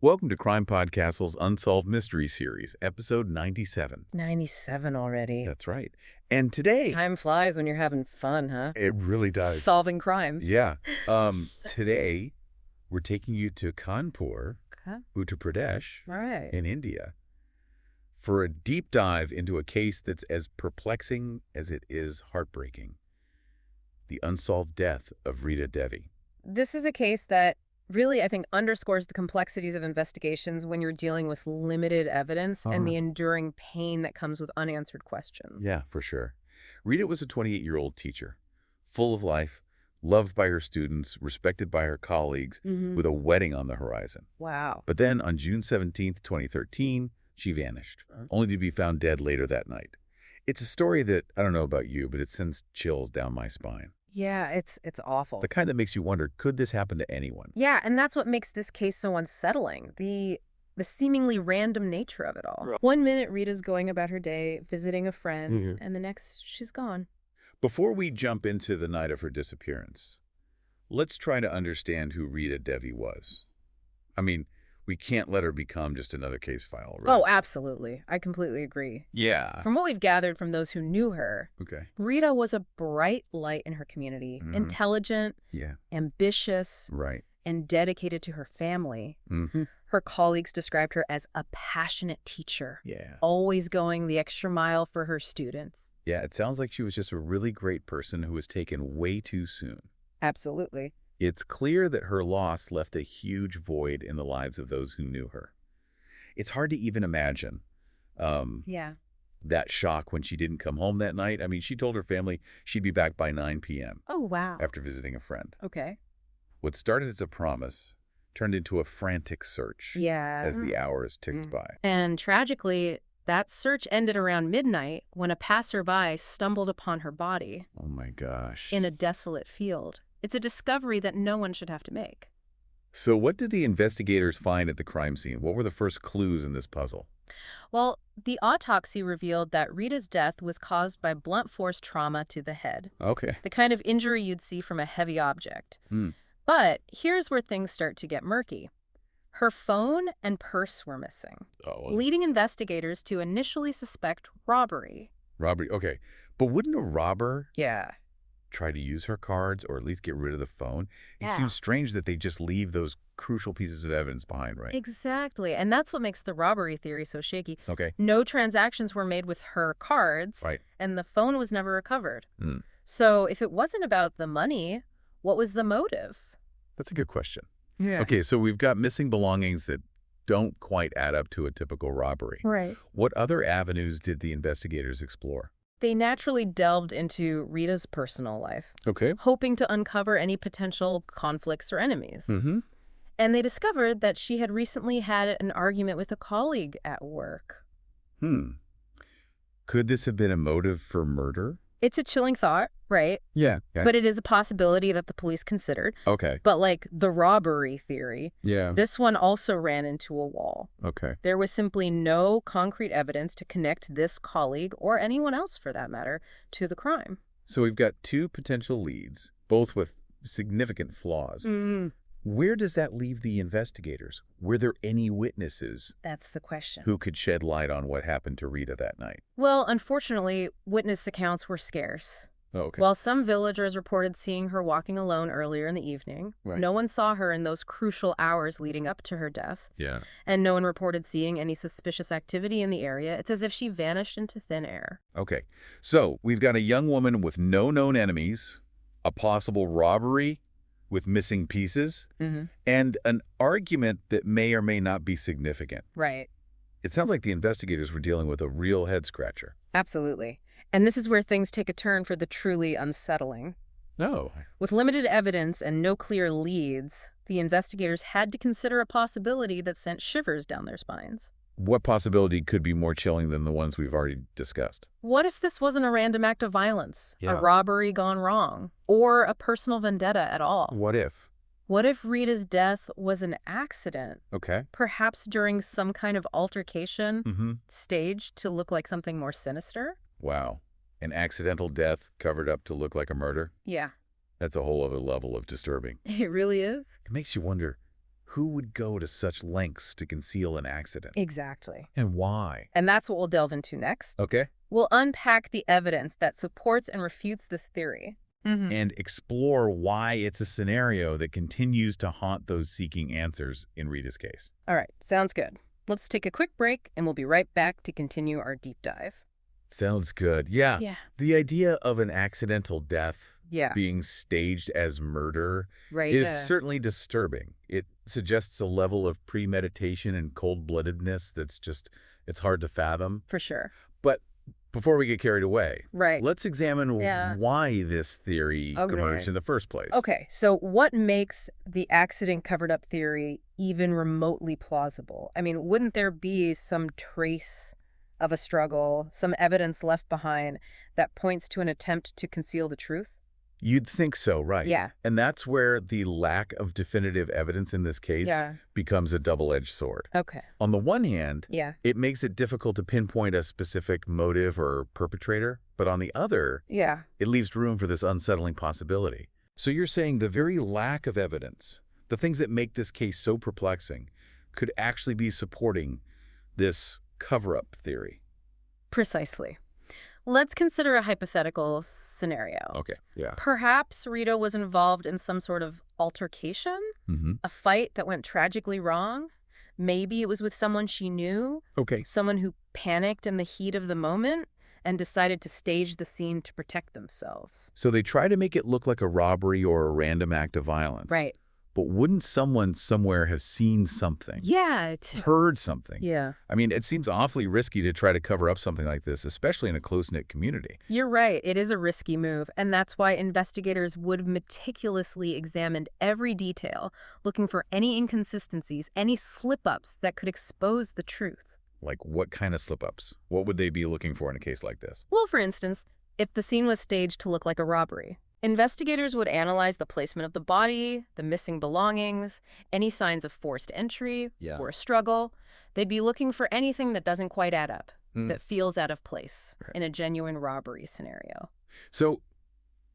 Welcome to CrimePod Castle's Unsolved Mystery Series, episode 97. 97 already. That's right. And today... Time flies when you're having fun, huh? It really does. Solving crimes. Yeah. Today, we're taking you to Kanpur, Uttar Pradesh, All right. in India, for a deep dive into a case that's as perplexing as it is heartbreaking. The unsolved death of Rita Devi. This is a case that really, I think, underscores the complexities of investigations when you're dealing with limited evidence and the enduring pain that comes with unanswered questions. Yeah, for sure. Rita was a 28-year-old teacher, full of life, loved by her students, respected by her colleagues, with a wedding on the horizon. Wow. But then on June 17th, 2013, she vanished, only to be found dead later that night. It's a story that, I don't know about you, but it sends chills down my spine. Yeah, it's awful. The kind that makes you wonder, could this happen to anyone? Yeah, and that's what makes this case so unsettling. The seemingly random nature of it all. Right. 1 minute, Rita's going about her day, visiting a friend, and the next, she's gone. Before we jump into the night of her disappearance, let's try to understand who Rita Devi was. I mean, we can't let her become just another case file, right? Oh, absolutely. I completely agree. Yeah. From what we've gathered from those who knew her, Rita was a bright light in her community, intelligent, ambitious, and dedicated to her family. Her colleagues described her as a passionate teacher, always going the extra mile for her students. Yeah, it sounds like she was just a really great person who was taken way too soon. Absolutely. It's clear that her loss left a huge void in the lives of those who knew her. It's hard to even imagine that shock when she didn't come home that night. I mean, she told her family she'd be back by 9 p.m. Oh, wow. After visiting a friend. Okay. What started as a promise turned into a frantic search as the hours ticked by. And tragically, that search ended around midnight when a passerby stumbled upon her body. Oh, my gosh. In a desolate field. It's a discovery that no one should have to make. So what did the investigators find at the crime scene? What were the first clues in this puzzle? Well, the autopsy revealed that Rita's death was caused by blunt force trauma to the head. Okay. The kind of injury you'd see from a heavy object. But here's where things start to get murky. Her phone and purse were missing, leading investigators to initially suspect robbery. Robbery, okay. But wouldn't a robber try to use her cards or at least get rid of the phone? It seems strange that they just leave those crucial pieces of evidence behind, right? Exactly. And that's what makes the robbery theory so shaky. Okay. No transactions were made with her cards, and the phone was never recovered. So if it wasn't about the money, what was the motive? That's a good question. Yeah. Okay, so we've got missing belongings that don't quite add up to a typical robbery. Right. What other avenues did the investigators explore? They naturally delved into Rita's personal life, hoping to uncover any potential conflicts or enemies. And they discovered that she had recently had an argument with a colleague at work. Could this have been a motive for murder? It's a chilling thought, right? Yeah. But it is a possibility that the police considered. Okay. But like the robbery theory, this one also ran into a wall. Okay. There was simply no concrete evidence to connect this colleague, or anyone else for that matter, to the crime. So we've got two potential leads, both with significant flaws. Where does that leave the investigators? Were there any witnesses? That's the question. Who could shed light on what happened to Rita that night? Well, unfortunately, witness accounts were scarce. While some villagers reported seeing her walking alone earlier in the evening, no one saw her in those crucial hours leading up to her death. And no one reported seeing any suspicious activity in the area. It's as if she vanished into thin air. Okay. So we've got a young woman with no known enemies, a possible robbery with missing pieces, and an argument that may or may not be significant. Right. It sounds like the investigators were dealing with a real head-scratcher. Absolutely. And this is where things take a turn for the truly unsettling. No. With limited evidence and no clear leads, the investigators had to consider a possibility that sent shivers down their spines. What possibility could be more chilling than the ones we've already discussed? What if this wasn't a random act of violence, a robbery gone wrong, or a personal vendetta at all? What if? What if Rita's death was an accident? Okay. Perhaps during some kind of altercation staged to look like something more sinister? Wow. An accidental death covered up to look like a murder? Yeah. That's a whole other level of disturbing. It really is. It makes you wonder, Who would go to such lengths to conceal an accident? Exactly. And why? And that's what we'll delve into next. Okay. We'll unpack the evidence that supports and refutes this theory. And explore why it's a scenario that continues to haunt those seeking answers in Rita's case. All right, sounds good. Let's take a quick break, and we'll be right back to continue our deep dive. Sounds good. Yeah. The idea of an accidental death being staged as murder is certainly disturbing. It suggests a level of premeditation and cold-bloodedness that's just, it's hard to fathom. For sure. But before we get carried away, right, let's examine why this theory emerged in the first place. Okay, so what makes the accident covered-up theory even remotely plausible? I mean, wouldn't there be some trace of a struggle, some evidence left behind that points to an attempt to conceal the truth? You'd think so, right? Yeah. And that's where the lack of definitive evidence in this case becomes a double-edged sword. Okay. On the one hand, it makes it difficult to pinpoint a specific motive or perpetrator, but on the other, it leaves room for this unsettling possibility. So you're saying the very lack of evidence, the things that make this case so perplexing, could actually be supporting this cover-up theory? Precisely. Let's consider a hypothetical scenario. Okay, Perhaps Rita was involved in some sort of altercation, a fight that went tragically wrong. Maybe it was with someone she knew, someone who panicked in the heat of the moment and decided to stage the scene to protect themselves. So they try to make it look like a robbery or a random act of violence. Right. But wouldn't someone somewhere have seen something? Yeah. Heard something? Yeah. I mean, it seems awfully risky to try to cover up something like this, especially in a close-knit community. You're right. It is a risky move, and that's why investigators would have meticulously examined every detail, looking for any inconsistencies, any slip-ups that could expose the truth. Like what kind of slip-ups? What would they be looking for in a case like this? Well, for instance, if the scene was staged to look like a robbery, investigators would analyze the placement of the body, the missing belongings, any signs of forced entry or a struggle. They'd be looking for anything that doesn't quite add up, that feels out of place in a genuine robbery scenario. So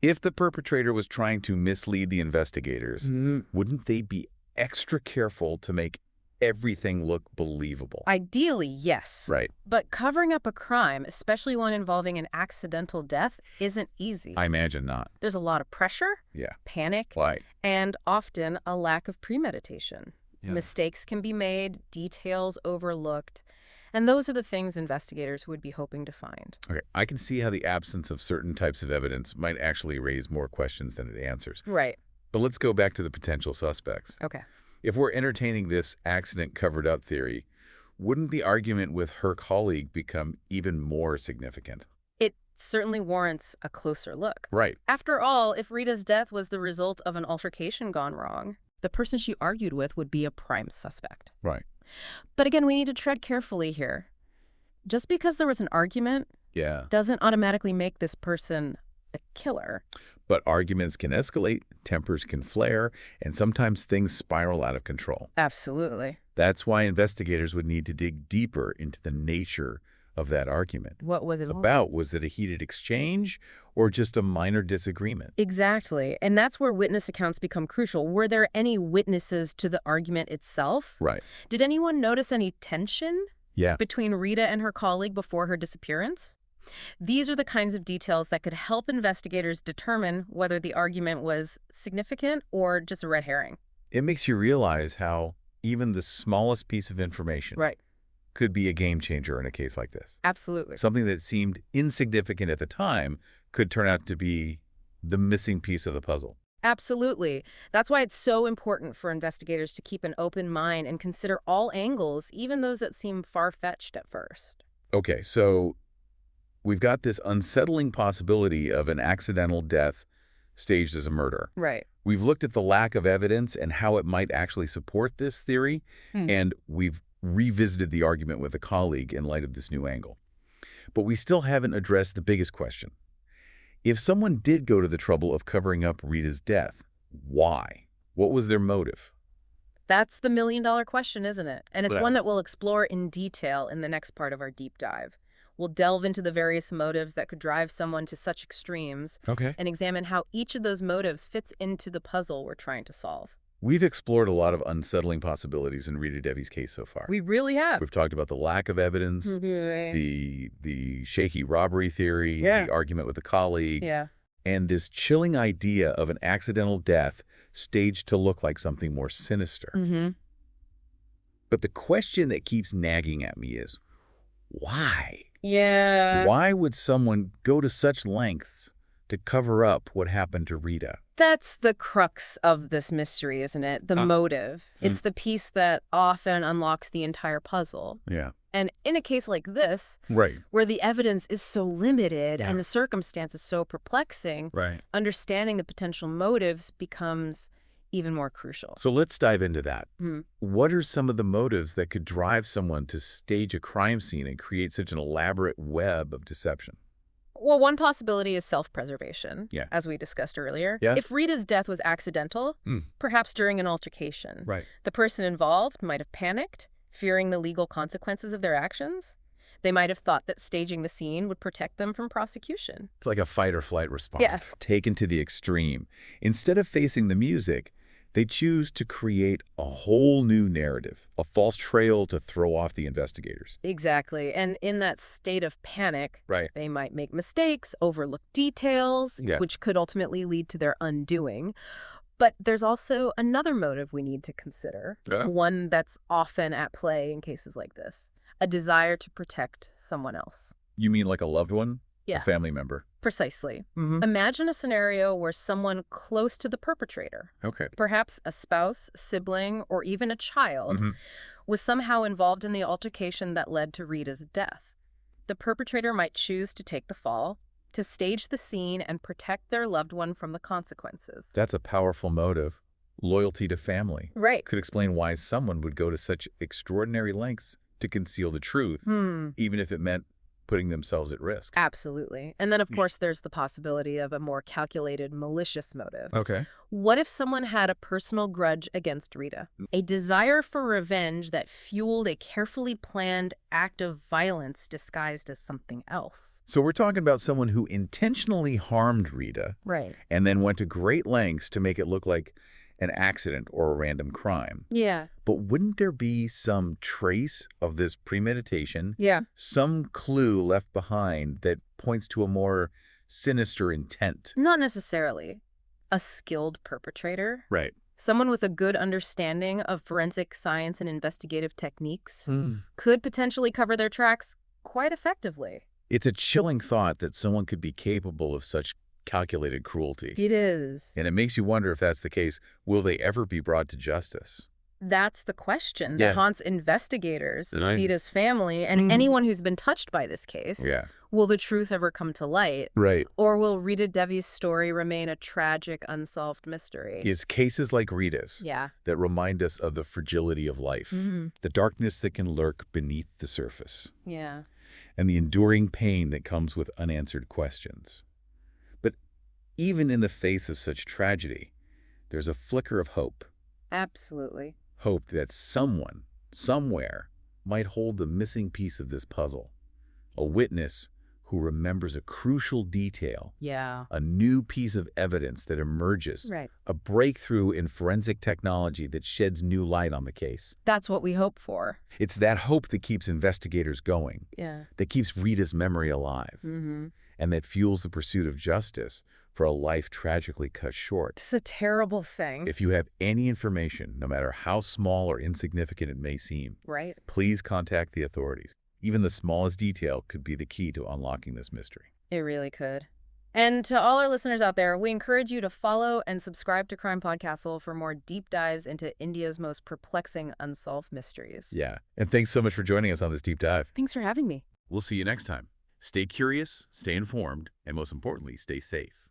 if the perpetrator was trying to mislead the investigators, wouldn't they be extra careful to make everything look believable? Ideally, yes. Right. But covering up a crime, especially one involving an accidental death, isn't easy. I imagine not. There's a lot of pressure, panic, and often a lack of premeditation. Mistakes can be made, details overlooked, and those are the things investigators would be hoping to find. Okay, I can see how the absence of certain types of evidence might actually raise more questions than it answers. Right. But let's go back to the potential suspects. Okay. If we're entertaining this accident covered up theory, wouldn't the argument with her colleague become even more significant? It certainly warrants a closer look. Right. After all, if Rita's death was the result of an altercation gone wrong, the person she argued with would be a prime suspect. Right. But again, we need to tread carefully here. Just because there was an argument doesn't automatically make this person a killer. But arguments can escalate, tempers can flare, and sometimes things spiral out of control. Absolutely. That's why investigators would need to dig deeper into the nature of that argument. What was it about? Was it a heated exchange or just a minor disagreement? Exactly. And that's where witness accounts become crucial. Were there any witnesses to the argument itself? Right. Did anyone notice any tension between Rita and her colleague before her disappearance? These are the kinds of details that could help investigators determine whether the argument was significant or just a red herring. It makes you realize how even the smallest piece of information could be a game changer in a case like this. Absolutely. Something that seemed insignificant at the time could turn out to be the missing piece of the puzzle. Absolutely. That's why it's so important for investigators to keep an open mind and consider all angles, even those that seem far-fetched at first. Okay, so we've got this unsettling possibility of an accidental death staged as a murder. Right. We've looked at the lack of evidence and how it might actually support this theory, and we've revisited the argument with a colleague in light of this new angle. But we still haven't addressed the biggest question. If someone did go to the trouble of covering up Rita's death, why? What was their motive? That's the million-dollar question, isn't it? And it's one that we'll explore in detail in the next part of our deep dive. We'll delve into the various motives that could drive someone to such extremes and examine how each of those motives fits into the puzzle we're trying to solve. We've explored a lot of unsettling possibilities in Rita Devi's case so far. We really have. We've talked about the lack of evidence, the shaky robbery theory, the argument with a colleague, and this chilling idea of an accidental death staged to look like something more sinister. But the question that keeps nagging at me is, why? Why would someone go to such lengths to cover up what happened to Rita? That's the crux of this mystery, isn't it? The motive. It's the piece that often unlocks the entire puzzle. And in a case like this, where the evidence is so limited and the circumstances so perplexing, understanding the potential motives becomes even more crucial. So let's dive into that. What are some of the motives that could drive someone to stage a crime scene and create such an elaborate web of deception? Well, one possibility is self-preservation, as we discussed earlier. If Rita's death was accidental, perhaps during an altercation, the person involved might have panicked, fearing the legal consequences of their actions. They might have thought that staging the scene would protect them from prosecution. It's like a fight-or-flight response, taken to the extreme. Instead of facing the music, they choose to create a whole new narrative, a false trail to throw off the investigators. Exactly. And in that state of panic, they might make mistakes, overlook details, which could ultimately lead to their undoing. But there's also another motive we need to consider, one that's often at play in cases like this, a desire to protect someone else. You mean like a loved one? A family member? Precisely. Imagine a scenario where someone close to the perpetrator, perhaps a spouse, sibling, or even a child, was somehow involved in the altercation that led to Rita's death. The perpetrator might choose to take the fall, to stage the scene and protect their loved one from the consequences. That's a powerful motive. Loyalty to family. Could explain why someone would go to such extraordinary lengths to conceal the truth, even if it meant putting themselves at risk. Absolutely. And then, of course, there's the possibility of a more calculated, malicious motive. What if someone had a personal grudge against Rita? A desire for revenge that fueled a carefully planned act of violence disguised as something else. So we're talking about someone who intentionally harmed Rita. And then went to great lengths to make it look like an accident or a random crime. But wouldn't there be some trace of this premeditation? Some clue left behind that points to a more sinister intent? Not necessarily. A skilled perpetrator? Someone with a good understanding of forensic science and investigative techniques could potentially cover their tracks quite effectively. It's a chilling thought that someone could be capable of such calculated cruelty. It is. And it makes you wonder, if that's the case, will they ever be brought to justice? That's the question that haunts investigators, Rita's family, and anyone who's been touched by this case. Will the truth ever come to light? Or will Rita Devi's story remain a tragic, unsolved mystery? It's cases like Rita's that remind us of the fragility of life, the darkness that can lurk beneath the surface, and the enduring pain that comes with unanswered questions. But even in the face of such tragedy, there's a flicker of hope. Absolutely. Hope that someone, somewhere, might hold the missing piece of this puzzle. A witness who remembers a crucial detail. A new piece of evidence that emerges. A breakthrough in forensic technology that sheds new light on the case. That's what we hope for. It's that hope that keeps investigators going. That keeps Rita's memory alive. And that fuels the pursuit of justice for a life tragically cut short. It's a terrible thing. If you have any information, no matter how small or insignificant it may seem, please contact the authorities. Even the smallest detail could be the key to unlocking this mystery. It really could. And to all our listeners out there, we encourage you to follow and subscribe to CrimePod Castle for more deep dives into India's most perplexing unsolved mysteries. And thanks so much for joining us on this deep dive. Thanks for having me. We'll see you next time. Stay curious, stay informed, and most importantly, stay safe.